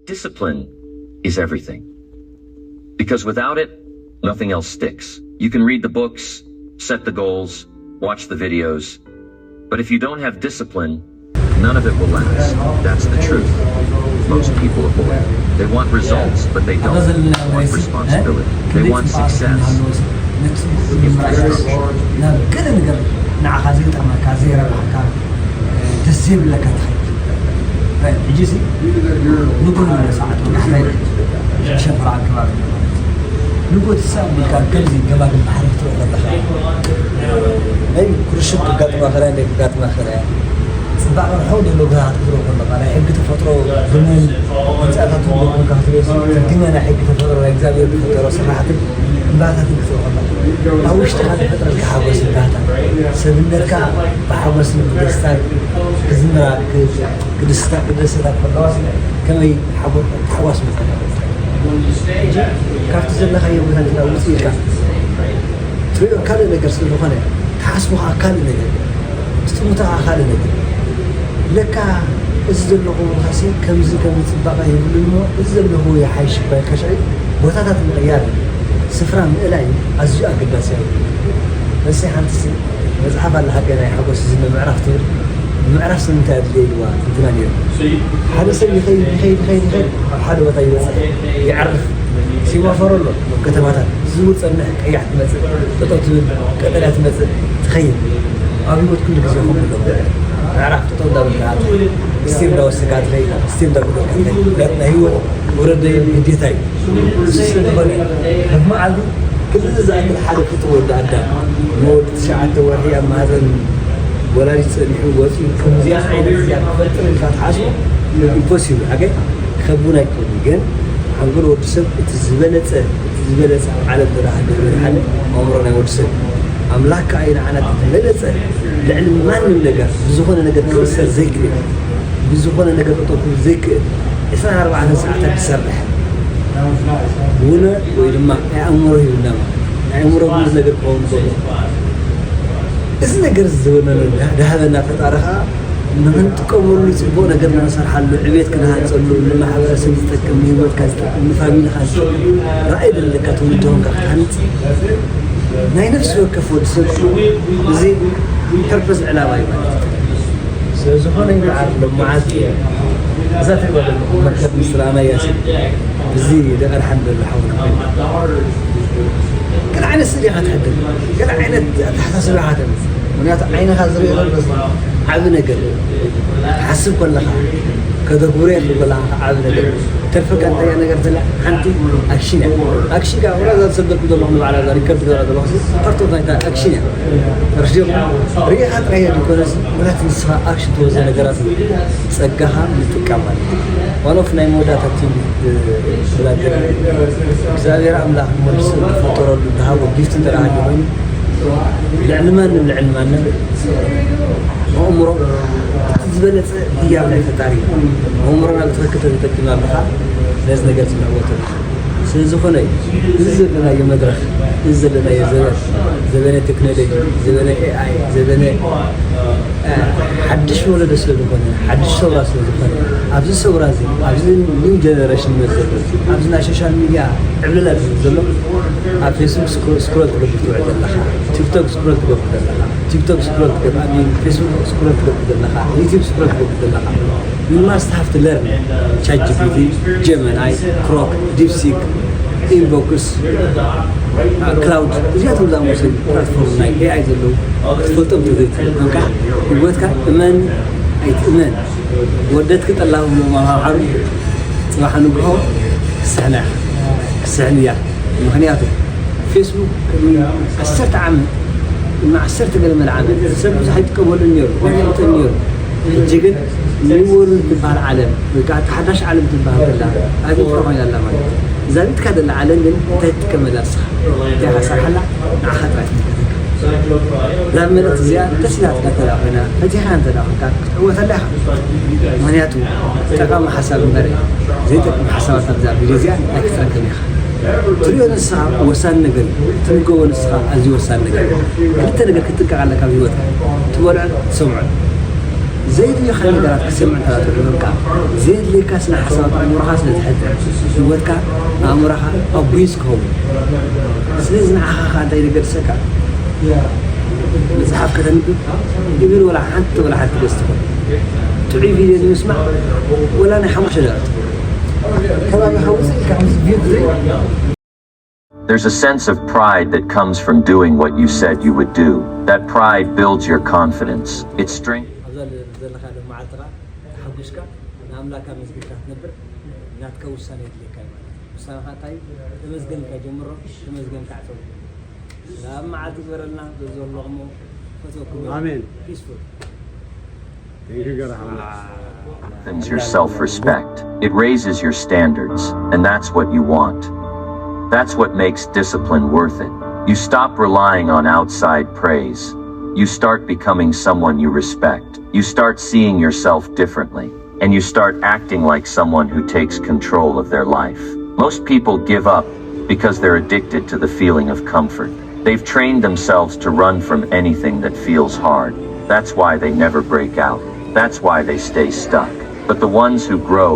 Discipline is everything. Because without it, nothing else sticks. You can read the books, set the goals, watch the videos, but if you don't have discipline, none of it will last. That's the truth. Most people avoid. They want results, but they don't want responsibility. They want success. جزء نقول من ساعات ونحن شفر عن كبار نقول الساعة كان كنزي كبار البحر توقف البحر أي كل شيء قط ما خلاه لك قط ما خلاه بعض الحوض اللي قاعد تروح والله أنا حقت فترة زمان مسألة تروح من كهرباء ديما أنا حقت فترة إجزاء فترة صراحة بعدها تقصر والله أو اشتغل فترة كحواس بعدها سبنا كحواس الدستان كزنا كدستان فلاس كما حواس مثلا كارت زلنا خير مثلا وصير كان تريد كان نقدر سلوك خانة تحسبها كان نقدر استمتع خالد نقدر لك إذا له هسي كم تبقى يقول له إذا له يحيش بكشعي وتاتت العيال سفران من إلهي أزجاء قداسي بس حانتسي مزحف على حقنا يحبس زي ما عرفتي ما عرفت انت الليل وانتنانير هذا سيء خير حدا وطيب يعرف سوى فرولو كتماتات زود صنح اي حد مثل تطول قتلات مثل تخيل ابيوت كل شيء يقوم بالله عرفت تطول بالله استيم دو السكات لي استيم دو بالله لا هو ورد يديتاي ما عاد كل زعل حدا كتور دعدا موت شعته وهي مازن ولا يتصلحوا وصل كم زيادة زيادة فترة الفتحة impossible حاجة خبونا يكون جن هنقول ورسم تزبلت على الدراسة عمرنا ورسم أملاك عين عنا تزبلت لعلم ما نلقى بزخنا نقدر كسر ذكر بزخنا نقدر نطلب ذكر إثناء 4 ساعات تسرح هنا ويلما عمره ينام عمره مش نقدر قوم إذا نقدر زوجنا ده هذا فتارها من تكمل يسبون قدرنا نصرح له عبيد كنا هنصلوا لما حدا سنتكلم هو كاست نفهمين خاص رأيد اللي كتولدهم كحنت ناي نفسه كفود زين كربز علاوة زخنا يبعر لما عاد ذات الولد مركب مصر أنا ياسين زي ده الحمد لله حولنا كل عين السريعة تحدد كل عين تحت سريعة ونيات عينها زريرة بس عبنا قل حسب كل خا كدبورين ولا عبنا قل ترفق أنت يعني قلت له أنت أكشينا ولا ذا تصدق كده الله على ذلك كرت هذا الوقت أرتو ذا أكشينا رجيم ريحة عيال يكون ولا تنسى أكش توزن جرات سجها متكامل ونوفنا مودا تكتب بلا زاوية أملاح مرسل فطور الذهب وجفت العالمين العلمان عمره تزبلت دياب لي فتاري عمرنا بتفكر تكتمنا بها لازم نقلت من عوته سنزخني زلنا يا مدرخ زلنا يا زبنة تكنولوجي زبنة AI زبنة حدش ولا دس لدخونه حدش سوراس لدخونه عبز سورازي عبز نيو جنريشن مثل عبزنا سوشيال ميديا عمل لا زلوا على فيسبوك سكرول تقدر تعمل لها تيك توك سكرول تقدر تعمل لها تيك توك سكرول تقدر تعمل فيسبوك سكرول تقدر تعمل لها يوتيوب سكرول تقدر تعمل لها you must have to learn ChatGPT Gemini Grok DeepSeek Inbox كلاود زيادة ولا موسى بلاتفورم ناي AI زلوا تفلتم تزيد نكا ሂወትካ እመን ኣይትእመን ወደትክ ጠላሁም ማሃሩ صراحة ንግሆ ክስሕንያ ምክንያቱ ፌስቡክ 10 ዓመት مع 10 ገለመል ዓመት ሰብ ብዙሕ ይጥቀመሉ ነይሩ ወይም ተነይሩ እጅግን ንወሩ ትባል ዓለም ወይካ ተሓዳሽ ዓለም ትባል ከላ ኣብት ኮይናላ ማለት ዛቢት ካደላ ዓለም ግን ተጥቀመላስ ያ ሓሳሓላ ንዓኸጥራት لا ملت زيادة تسلات كتلا هنا فتيها أنت لا كان هو ثلاثة منياتو تقام حساب مري زيتك محسابات أبزار بجزيان أكثر كميخ تريد الساعة وسان نقل تنقو الساعة أزي وسان نقل أنت نقل كتلك على كم هيوتك تولع سمع زيد اللي خلي قرات كسمع ثلاثة دقيقة زيد اللي كاسنا حساب أمورها سلتحدث ሂወትካ أمورها أبويسكم سلزنا أخاك أنت إذا قد سكر مزحف كتنبب يقول ولا حتى بستكم تعي فيديو نسمع ولا نحوش دارت كمان يحوزك كعوز بيقضي. There's a sense of pride that comes from doing what you said you would do. That pride builds your confidence. It strengthens. Your self-respect. It raises your standards, and that's what you want. That's what makes discipline worth it. You stop relying on outside praise. You start becoming someone you respect. You start seeing yourself differently, and you start acting like someone who takes control of their life. Most people give up because they're addicted to the feeling of comfort. They've trained themselves to run from anything that feels hard. That's why they never break out. That's why they stay stuck. But the ones who grow,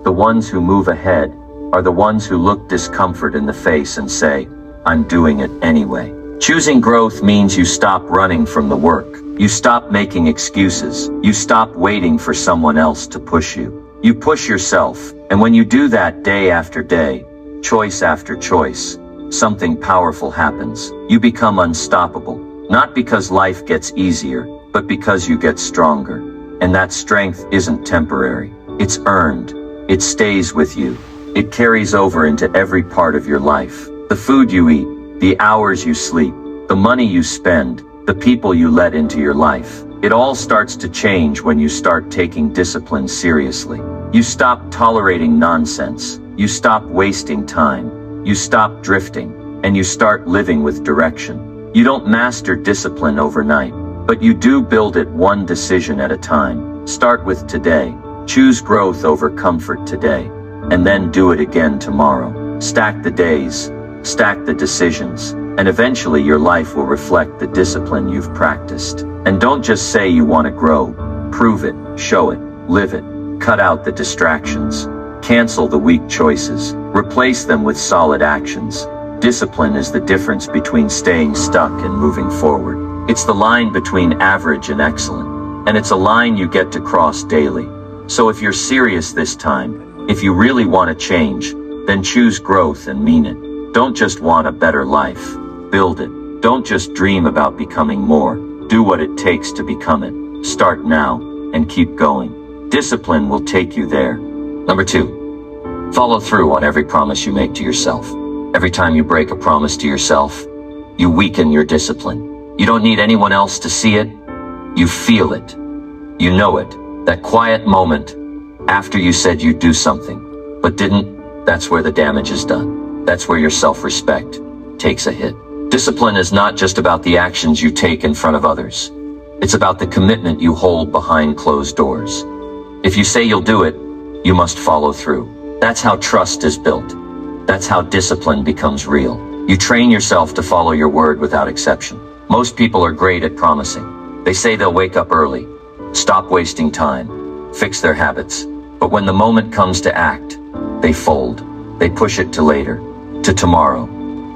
the ones who move ahead, are the ones who look discomfort in the face and say, I'm doing it anyway. Choosing growth means you stop running from the work. You stop making excuses. You stop waiting for someone else to push you. You push yourself, and when you do that day after day, choice after choice, something powerful happens. You become unstoppable, not because life gets easier, but because you get stronger. And that strength isn't temporary. It's earned. It stays with you. It carries over into every part of your life. The food you eat, the hours you sleep, the money you spend, the people you let into your life. It all starts to change when you start taking discipline seriously. You stop tolerating nonsense. You stop wasting time. You stop drifting, and you start living with direction. You don't master discipline overnight, but you do build it one decision at a time. Start with today. Choose growth over comfort today, and then do it again tomorrow. Stack the days, stack the decisions, and eventually your life will reflect the discipline you've practiced. And don't just say you want to grow. Prove it, show it, live it. Cut out the distractions. Cancel the weak choices. Replace them with solid actions. Discipline is the difference between staying stuck and moving forward. It's the line between average and excellent, and it's a line you get to cross daily. So if you're serious this time, if you really want to change, then choose growth and mean it. Don't just want a better life. Build it. Don't just dream about becoming more. Do what it takes to become it. Start now, and keep going. Discipline will take you there. Number 2. Follow through on every promise you make to yourself. Every time you break a promise to yourself, you weaken your discipline. You don't need anyone else to see it. You feel it. You know it. That quiet moment after you said you'd do something, but didn't, that's where the damage is done. That's where your self-respect takes a hit. Discipline is not just about the actions you take in front of others. It's about the commitment you hold behind closed doors. If you say you'll do it, you must follow through. That's how trust is built. That's how discipline becomes real. You train yourself to follow your word without exception. Most people are great at promising. They say they'll wake up early, stop wasting time, fix their habits. But when the moment comes to act, they fold. They push it to later, to tomorrow,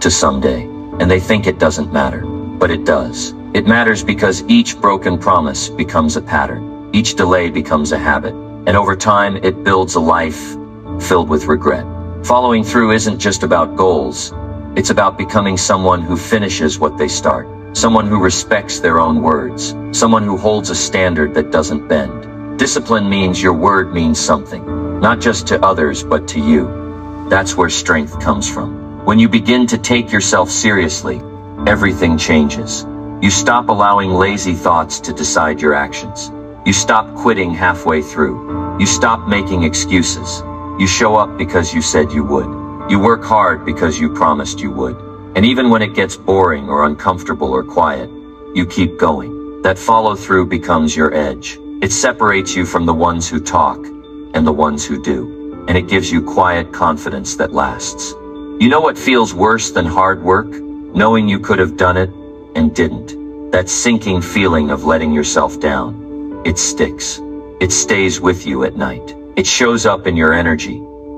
to someday. And they think it doesn't matter. But it does. It matters because each broken promise becomes a pattern. Each delay becomes a habit. And over time, it builds a life filled with regret. Following through isn't just about goals. It's about becoming someone who finishes what they start. Someone who respects their own words. Someone who holds a standard that doesn't bend. Discipline means your word means something. Not just to others, but to you. That's where strength comes from. When you begin to take yourself seriously, everything changes. You stop allowing lazy thoughts to decide your actions. You stop quitting halfway through. You stop making excuses. You show up because you said you would. You work hard because you promised you would. And even when it gets boring or uncomfortable or quiet, you keep going. That follow-through becomes your edge. It separates you from the ones who talk and the ones who do. And it gives you quiet confidence that lasts. You know what feels worse than hard work? Knowing you could have done it and didn't. That sinking feeling of letting yourself down. It sticks. It stays with you at night. It shows up in your energy,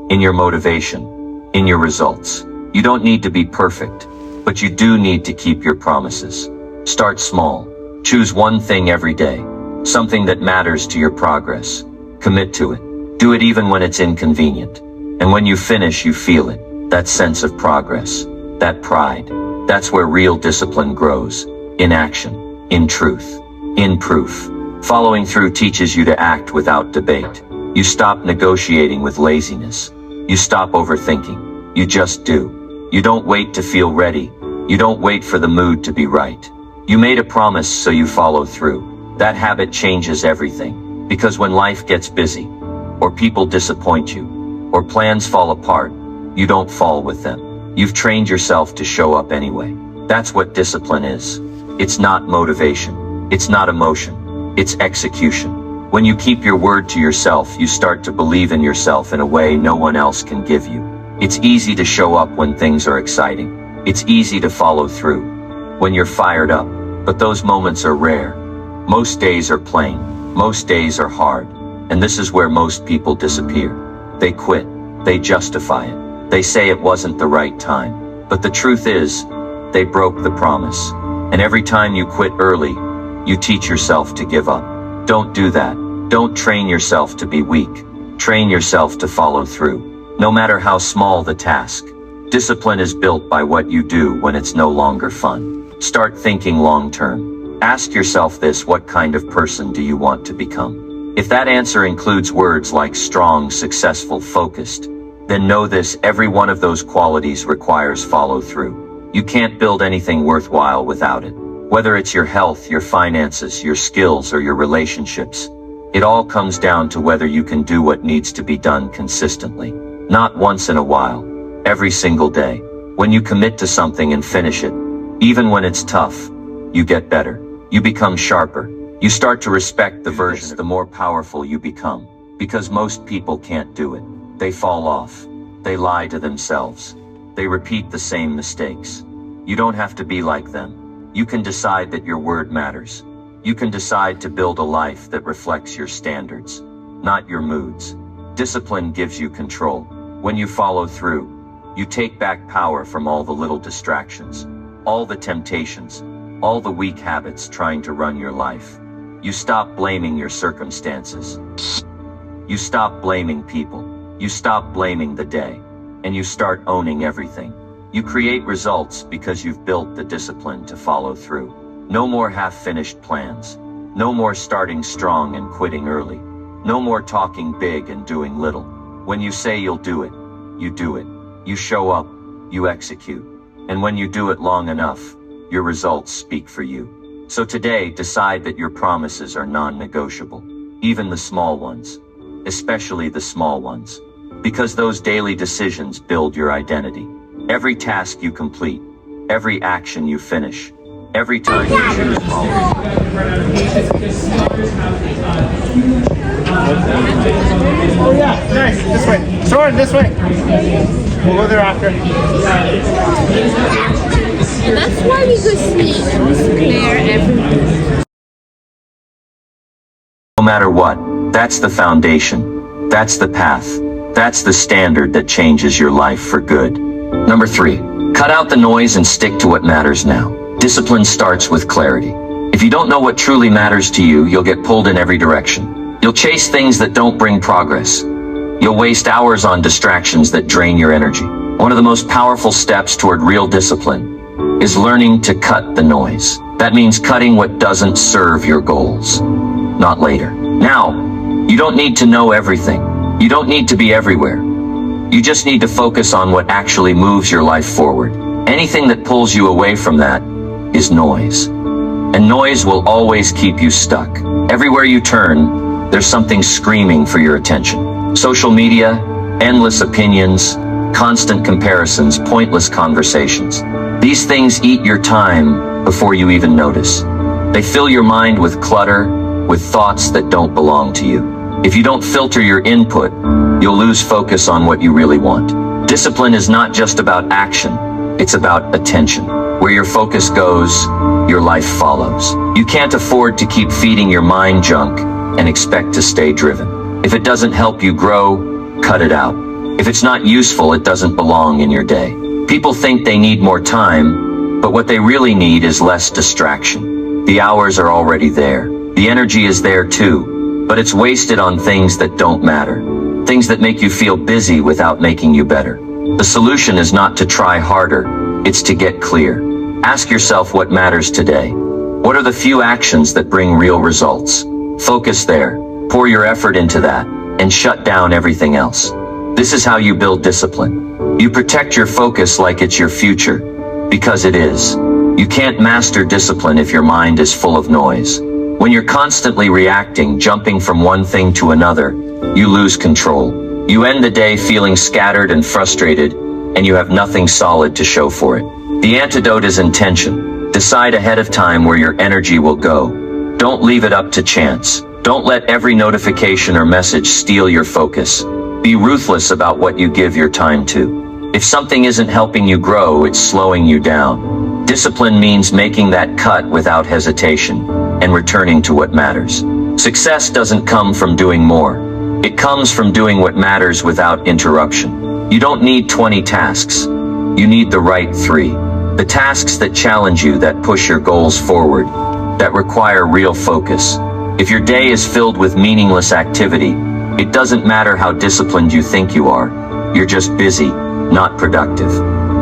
in your motivation, in your results. You don't need to be perfect, but you do need to keep your promises. Start small. Choose one thing every day, something that matters to your progress. Commit to it. Do it even when it's inconvenient. And when you finish, you feel it. That sense of progress, that pride. That's where real discipline grows. In action, in truth, in proof. Following through teaches you to act without debate. You stop negotiating with laziness. You stop overthinking. You just do. You don't wait to feel ready. You don't wait for the mood to be right. You made a promise, so you follow through. That habit changes everything. Because when life gets busy, or people disappoint you, or plans fall apart, you don't fall with them. You've trained yourself to show up anyway. That's what discipline is. It's not motivation. It's not emotion. It's execution. When you keep your word to yourself, you start to believe in yourself in a way no one else can give you. It's easy to show up when things are exciting. It's easy to follow through when you're fired up, but those moments are rare. Most days are plain. Most days are hard. And this is where most people disappear. They quit. They justify it. They say it wasn't the right time. But the truth is, they broke the promise. And every time you quit early, you teach yourself to give up. Don't do that. Don't train yourself to be weak. Train yourself to follow through. No matter how small the task. Discipline is built by what you do when it's no longer fun. Start thinking long term. Ask yourself this: what kind of person do you want to become? If that answer includes words like strong, successful, focused, then know this: every one of those qualities requires follow through. You can't build anything worthwhile without it. Whether it's your health, your finances, your skills, or your relationships, it all comes down to whether you can do what needs to be done consistently. Not once in a while. Every single day. When you commit to something and finish it, even when it's tough, you get better. You become sharper. You start to respect the version. The more powerful you become. Because most people can't do it. They fall off. They lie to themselves. They repeat the same mistakes. You don't have to be like them. You can decide that your word matters. You can decide to build a life that reflects your standards, not your moods. Discipline gives you control. When you follow through, you take back power from all the little distractions, all the temptations, all the weak habits trying to run your life. You stop blaming your circumstances. You stop blaming people. You stop blaming the day. And you start owning everything. You create results because you've built the discipline to follow through. No more half-finished plans. No more starting strong and quitting early. No more talking big and doing little. When you say you'll do it, you do it. You show up, you execute. And when you do it long enough, your results speak for you. So today, decide that your promises are non-negotiable. Even the small ones. Especially the small ones. Because those daily decisions build your identity. Every task you complete, every action you finish, every time you choose follow. Oh yeah, nice. This way. Soren, this way. We'll go there after. That's why we could see Claire everywhere. No matter what, that's the foundation. That's the path. That's the standard that changes your life for good. Number 3, cut out the noise and stick to what matters now. Discipline starts with clarity. If you don't know what truly matters to you, you'll get pulled in every direction. You'll chase things that don't bring progress. You'll waste hours on distractions that drain your energy. One of the most powerful steps toward real discipline is learning to cut the noise. That means cutting what doesn't serve your goals. Not later. Now, you don't need to know everything. You don't need to be everywhere. You just need to focus on what actually moves your life forward. Anything that pulls you away from that is noise. And noise will always keep you stuck. Everywhere you turn, there's something screaming for your attention. Social media, endless opinions, constant comparisons, pointless conversations. These things eat your time before you even notice. They fill your mind with clutter, with thoughts that don't belong to you. If you don't filter your input, you'll lose focus on what you really want. Discipline is not just about action, it's about attention. Where your focus goes, your life follows. You can't afford to keep feeding your mind junk and expect to stay driven. If it doesn't help you grow, cut it out. If it's not useful, it doesn't belong in your day. People think they need more time, but what they really need is less distraction. The hours are already there. The energy is there too, but it's wasted on things that don't matter. Things that make you feel busy without making you better. The solution is not to try harder, it's to get clear. Ask yourself what matters today. What are the few actions that bring real results? Focus there, pour your effort into that, and shut down everything else. This is how you build discipline. You protect your focus like it's your future, because it is. You can't master discipline if your mind is full of noise. When you're constantly reacting, jumping from one thing to another, you lose control. You end the day feeling scattered and frustrated, and you have nothing solid to show for it. The antidote is intention. Decide ahead of time where your energy will go. Don't leave it up to chance. Don't let every notification or message steal your focus. Be ruthless about what you give your time to. If something isn't helping you grow, it's slowing you down. Discipline means making that cut without hesitation and returning to what matters. Success doesn't come from doing more. It comes from doing what matters without interruption. You don't need 20 tasks. You need the right 3. The tasks that challenge you, that push your goals forward, that require real focus. If your day is filled with meaningless activity, it doesn't matter how disciplined you think you are. You're just busy, not productive.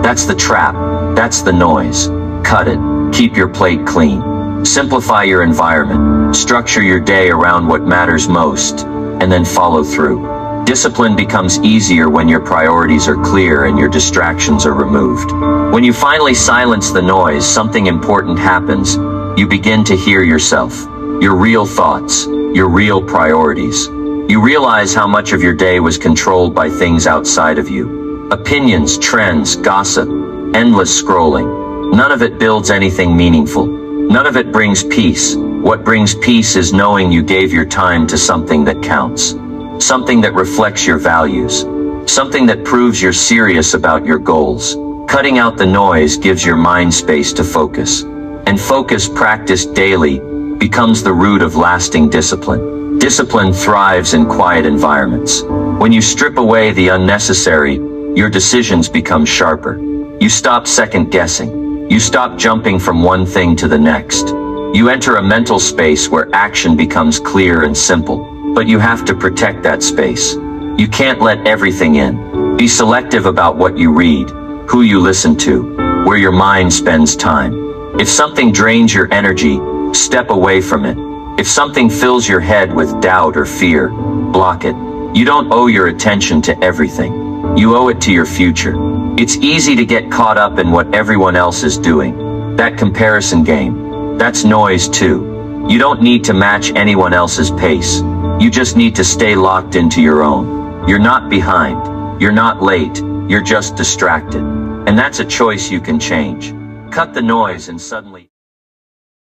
That's the trap. That's the noise. Cut it. Keep your plate clean. Simplify your environment. Structure your day around what matters most, and then follow through. Discipline becomes easier when your priorities are clear and your distractions are removed. When you finally silence the noise, something important happens. You begin to hear yourself, your real thoughts, your real priorities. You realize how much of your day was controlled by things outside of you. Opinions, trends, gossip, endless scrolling. None of it builds anything meaningful. None of it brings peace. What brings peace is knowing you gave your time to something that counts. Something that reflects your values. Something that proves you're serious about your goals. Cutting out the noise gives your mind space to focus. And focus practiced daily becomes the root of lasting discipline. Discipline thrives in quiet environments. When you strip away the unnecessary, your decisions become sharper. You stop second guessing. You stop jumping from one thing to the next. You enter a mental space where action becomes clear and simple, but you have to protect that space. You can't let everything in. Be selective about what you read, who you listen to, where your mind spends time. If something drains your energy, step away from it. If something fills your head with doubt or fear, block it. You don't owe your attention to everything. You owe it to your future. It's easy to get caught up in what everyone else is doing. That comparison game. That's noise too. You don't need to match anyone else's pace. You just need to stay locked into your own. You're not behind. You're not late. You're just distracted. And that's a choice you can change. Cut the noise and suddenly